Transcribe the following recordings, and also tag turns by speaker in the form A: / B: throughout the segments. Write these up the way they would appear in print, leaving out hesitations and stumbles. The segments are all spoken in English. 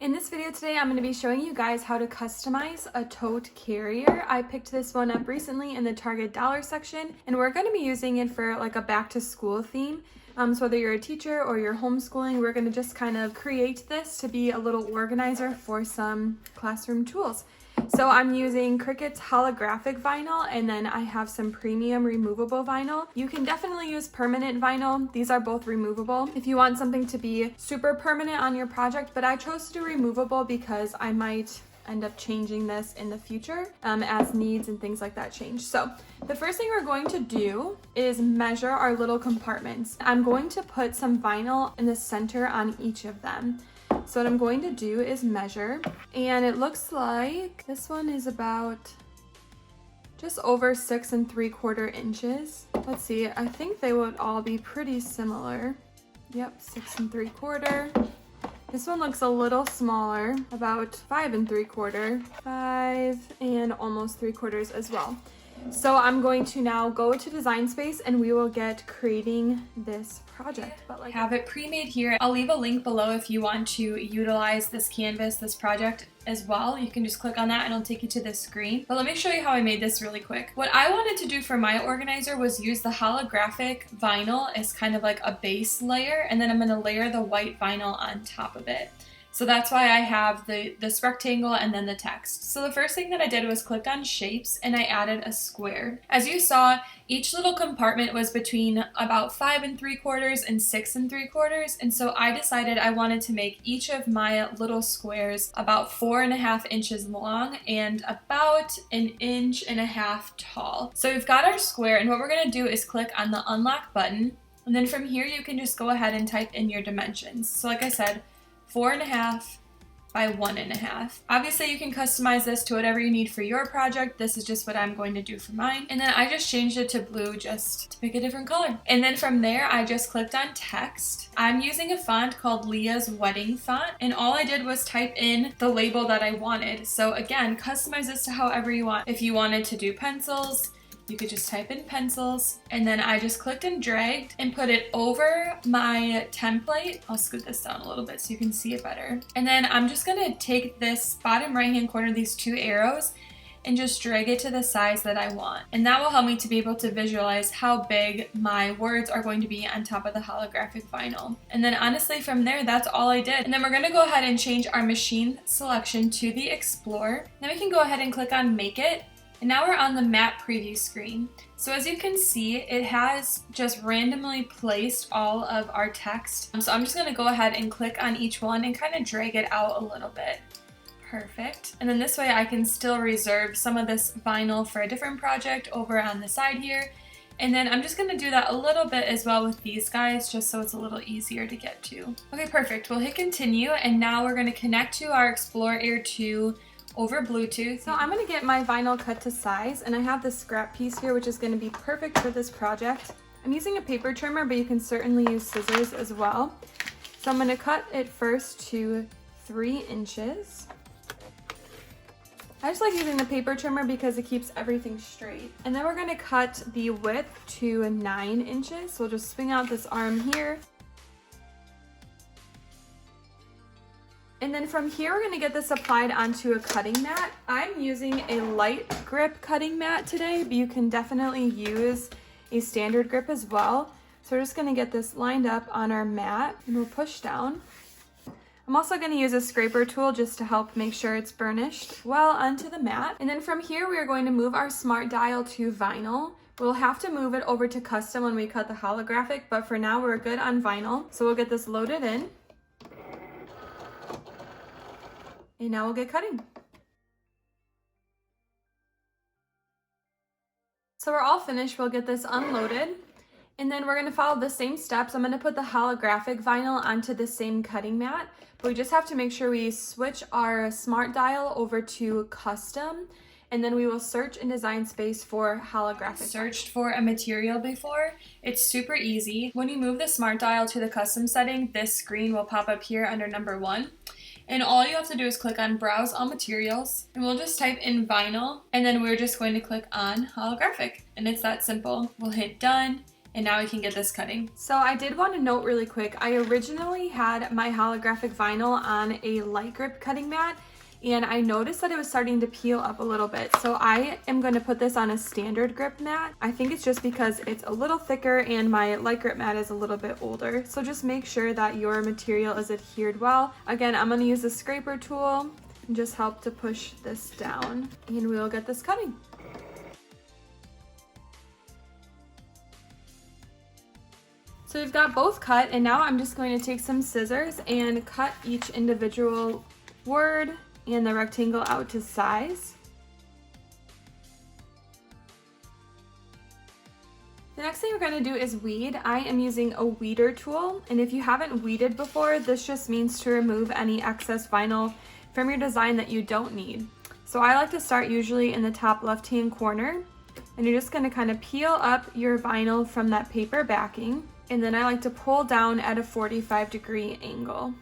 A: In this video today, I'm going to be showing you guys how to customize a tote carrier. I picked this one up recently in the Target dollar section, and we're going to be using it for like a back to school theme. So whether you're a teacher or you're homeschooling, we're going to just kind of create this to be a little organizer for some classroom tools. So I'm using Cricut's holographic vinyl, and then I have some premium removable vinyl. You can definitely use permanent vinyl. These are both removable if you want something to be super permanent on your project, but I chose to do removable because I might end up changing this in the future as needs and things like that change. So the first thing we're going to do is measure our little compartments. I'm going to put some vinyl in the center on each of them. So what I'm going to do is measure, and it looks like this one is about just over 6 3/4 inches. Let's see, I think they would all be pretty similar. Yep, 6 3/4. This one looks a little smaller, about 5 3/4, 5 and almost 3/4 as well. So I'm going to now go to Design Space and we will get creating this project. But like, have it pre-made here. I'll leave a link below if you want to utilize this canvas, this project as well. You can just click on that and it'll take you to this screen. But let me show you how I made this really quick. What I wanted to do for my organizer was use the holographic vinyl as kind of like a base layer, and then I'm going to layer the white vinyl on top of it. So that's why I have this rectangle and then the text. So the first thing that I did was click on shapes and I added a square. As you saw, each little compartment was between about 5 3/4 and 6 3/4. And so I decided I wanted to make each of my little squares about 4.5 inches long and about 1.5 inches tall. So we've got our square, and what we're gonna do is click on the unlock button. And then from here, you can just go ahead and type in your dimensions. So like I said, 4.5 by 1.5. Obviously you can customize this to whatever you need for your project. This is just what I'm going to do for mine. And then I just changed it to blue just to pick a different color. And then from there, I just clicked on text. I'm using a font called Leah's Wedding Font, and all I did was type in the label that I wanted. So again, customize this to however you want. If you wanted to do pencils, you could just type in pencils, and then I just clicked and dragged and put it over my template. I'll scoot this down a little bit so you can see it better. And then I'm just gonna take this bottom right hand corner, these 2 arrows, and just drag it to the size that I want. And that will help me to be able to visualize how big my words are going to be on top of the holographic vinyl. And then honestly from there, that's all I did. And then we're gonna go ahead and change our machine selection to the Explore. Then we can go ahead and click on Make It. And now we're on the map preview screen. So as you can see, it has just randomly placed all of our text. So I'm just gonna go ahead and click on each one and kind of drag it out a little bit. Perfect. And then this way I can still reserve some of this vinyl for a different project over on the side here. And then I'm just gonna do that a little bit as well with these guys, just so it's a little easier to get to. Okay, perfect. We'll hit continue, and now we're gonna connect to our Explore Air 2 over Bluetooth. So I'm gonna get my vinyl cut to size, and I have this scrap piece here which is gonna be perfect for this project. I'm using a paper trimmer, but you can certainly use scissors as well. So I'm gonna cut it first to 3 inches. I just like using the paper trimmer because it keeps everything straight. And then we're gonna cut the width to 9 inches. So we'll just swing out this arm here. And then from here, we're gonna get this applied onto a cutting mat. I'm using a light grip cutting mat today, but you can definitely use a standard grip as well. So we're just gonna get this lined up on our mat, and we'll push down. I'm also gonna use a scraper tool just to help make sure it's burnished well onto the mat. And then from here, we are going to move our smart dial to vinyl. We'll have to move it over to custom when we cut the holographic, but for now, we're good on vinyl. So we'll get this loaded in. And now we'll get cutting. So we're all finished. We'll get this unloaded. And then we're gonna follow the same steps. I'm gonna put the holographic vinyl onto the same cutting mat, but we just have to make sure we switch our smart dial over to custom, and then we will search in Design Space for holographic. Searched for a material before. It's super easy. When you move the smart dial to the custom setting, this screen will pop up here under number 1. And all you have to do is click on Browse All Materials, and we'll just type in vinyl, and then we're just going to click on holographic, and it's that simple. We'll hit done, And now we can get this cutting. So I did want to note really quick, I originally had my holographic vinyl on a light grip cutting mat, and I noticed that it was starting to peel up a little bit. So I am going to put this on a standard grip mat. I think it's just because it's a little thicker and my light grip mat is a little bit older. So just make sure that your material is adhered well. Again, I'm going to use the scraper tool and just help to push this down, and we'll get this cutting. So we've got both cut, and now I'm just going to take some scissors and cut each individual word and the rectangle out to size. The next thing we're going to do is weed. I am using a weeder tool, and if you haven't weeded before, this just means to remove any excess vinyl from your design that you don't need. So I like to start usually in the top left-hand corner, and you're just going to kind of peel up your vinyl from that paper backing, and then I like to pull down at a 45-degree angle,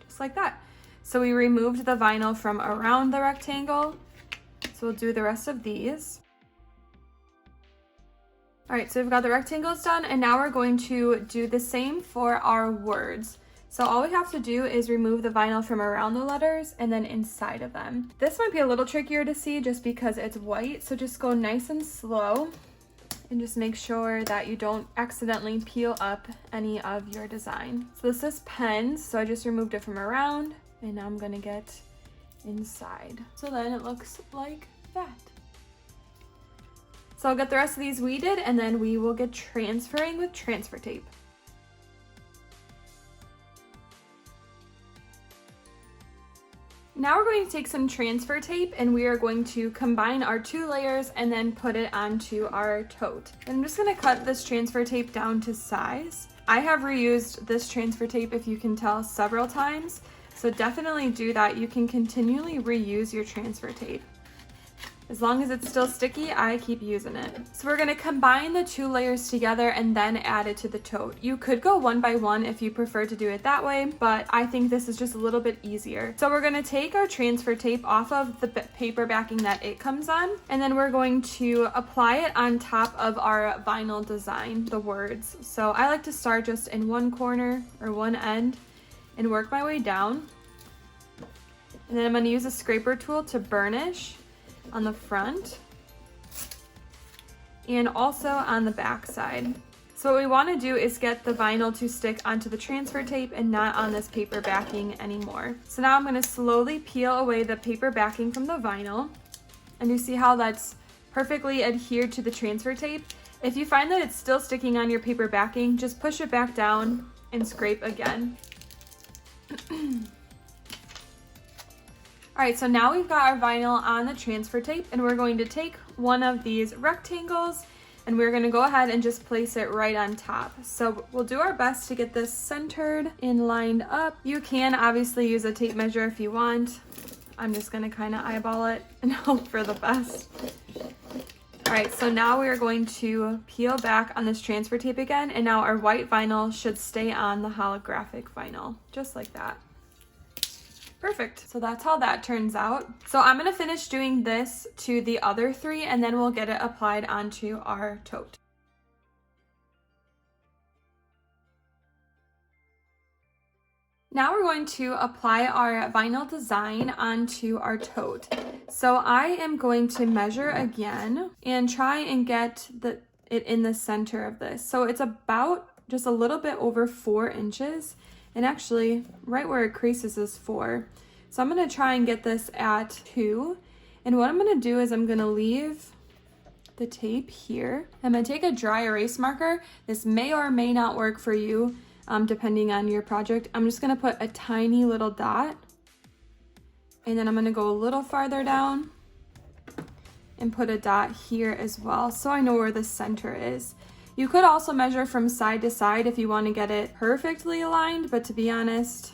A: just like that. So we removed the vinyl from around the rectangle. So we'll do the rest of these. All right, so we've got the rectangles done, and now we're going to do the same for our words. So all we have to do is remove the vinyl from around the letters and then inside of them. This might be a little trickier to see just because it's white, so just go nice and slow and just make sure that you don't accidentally peel up any of your design. So this is pens, so I just removed it from around. And now I'm gonna get inside. So then it looks like that. So I'll get the rest of these weeded, and then we will get transferring with transfer tape. Now we're going to take some transfer tape, and we are going to combine our 2 layers and then put it onto our tote. And I'm just gonna cut this transfer tape down to size. I have reused this transfer tape, if you can tell, several times. So definitely do that. You can continually reuse your transfer tape. As long as it's still sticky, I keep using it. So we're gonna combine the 2 layers together and then add it to the tote. You could go one by one if you prefer to do it that way, but I think this is just a little bit easier. So we're gonna take our transfer tape off of the paper backing that it comes on, and then we're going to apply it on top of our vinyl design, the words. So I like to start just in one corner or one end and work my way down. And then I'm going to use a scraper tool to burnish on the front and also on the back side. So what we want to do is get the vinyl to stick onto the transfer tape and not on this paper backing anymore. So now I'm going to slowly peel away the paper backing from the vinyl, and you see how that's perfectly adhered to the transfer tape. If you find that it's still sticking on your paper backing, just push it back down and scrape again. All right, so now we've got our vinyl on the transfer tape, and we're going to take one of these rectangles and we're gonna go ahead and just place it right on top. So we'll do our best to get this centered and lined up. You can obviously use a tape measure if you want. I'm just gonna kind of eyeball it and hope for the best. All right, so now we are going to peel back on this transfer tape again, and now our white vinyl should stay on the holographic vinyl, just like that. Perfect. So that's how that turns out. So I'm gonna finish doing this to the other 3, and then we'll get it applied onto our tote. Now we're going to apply our vinyl design onto our tote. So I am going to measure again and try and get it in the center of this. So it's about just a little bit over 4 inches, and actually right where it creases is 4. So I'm gonna try and get this at 2. And what I'm gonna do is I'm gonna leave the tape here. I'm gonna take a dry erase marker. This may or may not work for you, depending on your project. I'm just gonna put a tiny little dot, and then I'm gonna go a little farther down and put a dot here as well, so I know where the center is. You could also measure from side to side if you want to get it perfectly aligned, but to be honest,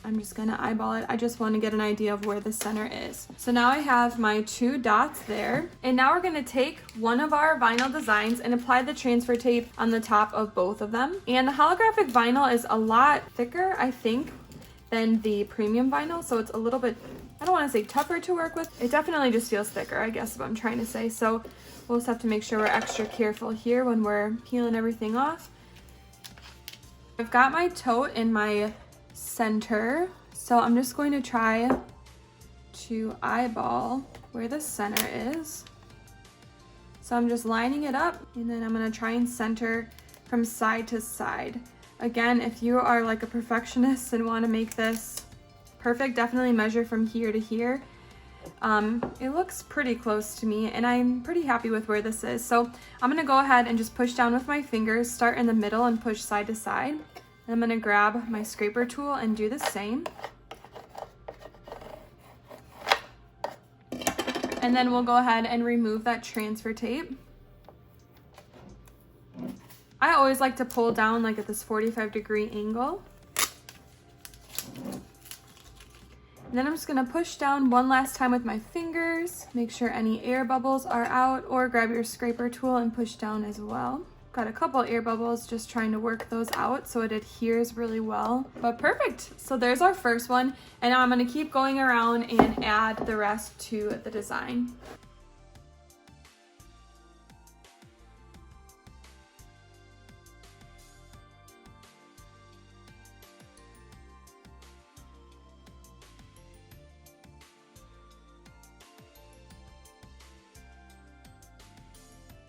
A: I'm just gonna eyeball it. I just want to get an idea of where the center is. So now I have my 2 dots there, and now we're gonna take one of our vinyl designs and apply the transfer tape on the top of both of them. And the holographic vinyl is a lot thicker, I think, than the premium vinyl, so it's a little bit, I don't want to say tougher to work with. It definitely just feels thicker, I guess is what I'm trying to say. So we'll just have to make sure we're extra careful here when we're peeling everything off. I've got my tote in my center, so I'm just going to try to eyeball where the center is. So I'm just lining it up, and then I'm going to try and center from side to side. Again, if you are like a perfectionist and want to make this perfect, definitely measure from here to here. It looks pretty close to me, and I'm pretty happy with where this is. So I'm gonna go ahead and just push down with my fingers, start in the middle and push side to side. And I'm gonna grab my scraper tool and do the same. And then we'll go ahead and remove that transfer tape. I always like to pull down like at this 45-degree angle. And then I'm just gonna push down one last time with my fingers, make sure any air bubbles are out, or grab your scraper tool and push down as well. Got a couple air bubbles, just trying to work those out so it adheres really well. But perfect, so there's our first one. And now I'm gonna keep going around and add the rest to the design.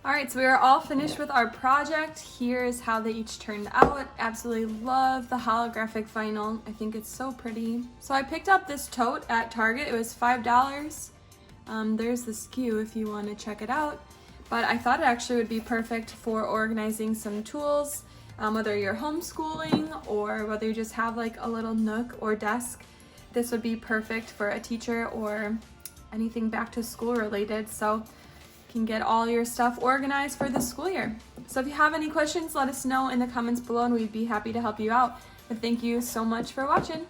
A: All right, so we are all finished with our project. Here's how they each turned out. Absolutely love the holographic vinyl. I think it's so pretty. So I picked up this tote at Target. It was $5. There's the SKU if you want to check it out. But I thought it actually would be perfect for organizing some tools, whether you're homeschooling or whether you just have like a little nook or desk. This would be perfect for a teacher or anything back to school related. So can get all your stuff organized for the school year. So if you have any questions, let us know in the comments below and we'd be happy to help you out. But thank you so much for watching.